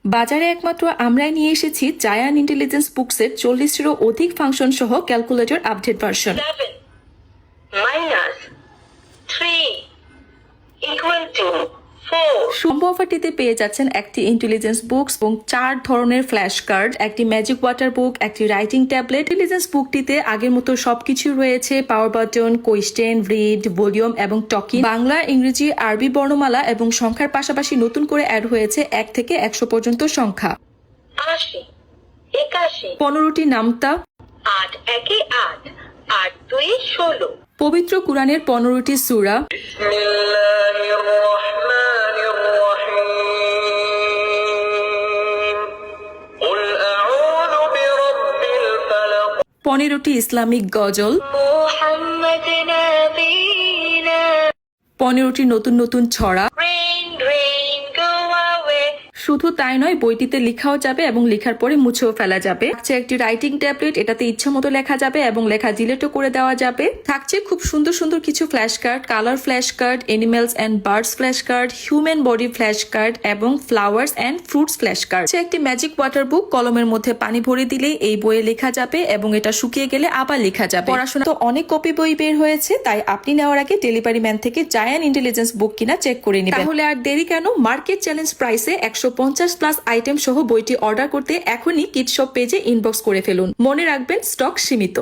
বাজারে একমাত্র আমরাই নিয়ে এসেছি জায়ান ইন্টেলিজেন্স বুকসের 40-টিরও অধিক ফাংশন সহ ক্যালকুলেটর আপডেট ভার্সন। 7 - 3 = 4। সম্ভব অফারটিতে পেয়ে যাচ্ছেন একটি ইন্টেলিজেন্স বুকস এবং 4 ধরনের ফ্ল্যাশ কার্ড, একটি ম্যাজিক ওয়াটার বুক, একটি রাইটিং ট্যাবলেট। ইন্টেলিজেন্স বুকটিতে আগের মতো সবকিছু রয়েছে: power button, question, read, volume এবং টকিং। বাংলা, ইংরেজি, আরবি বর্ণমালা এবং সংখ্যার পাশাপাশি নতুন করে অ্যাড হয়েছে 1 থেকে 100 পর্যন্ত সংখ্যা। 80 - 81 15টি নামতা, 8 - 1 - 8 8 - 2 = 16। পবিত্র কুরআনের 15টি সূরা, বিসমিল্লাহির-রহমানির-রহিম। কুল আউযু বিরাব্বিল ফালাক। 15টি ইসলামিক গজল, মুহাম্মাদ নবীনা। 15টি নতুন নতুন ছড়া। Rain, rain, go away. শুধু তাই নয়, বইটিতে লেখাও যাবে এবং লেখার পরে মুছেও ফেলা যাবে। থাকছে একটি রাইটিং ট্যাবলেট, এটাতে ইচ্ছা মতো লেখা যাবে এবং লেখা ডিলেটও করে দেওয়া যাবে। থাকছে খুব সুন্দর সুন্দর কিছু flash card, colour flash card, animals and birds flash card, human body flash card এবং flowers and fruits flash card. একটি ম্যাজিক ওয়াটার বুক, কলমের মধ্যে পানি ভরে দিলেই এই বইয়ে লেখা যাবে এবং এটা শুকিয়ে গেলে আবার লেখা যাবে। পড়াশোনা তো অনেক কপি বই বের হয়েছে, তাই আপনি নেওয়ার আগে ডেলিভারি ম্যান থেকে জায়ান ইন্টেলিজেন্স বুক কিনা চেক করে নেবেন। তাহলে আর দেরি কেন? মার্কেট চ্যালেঞ্জ প্রাইসে 150+ আইটেম সহ বইটি অর্ডার করতে এখনই কিডশপ পেজে ইনবক্স করে ফেলুন। মনে রাখবেন, স্টক সীমিত।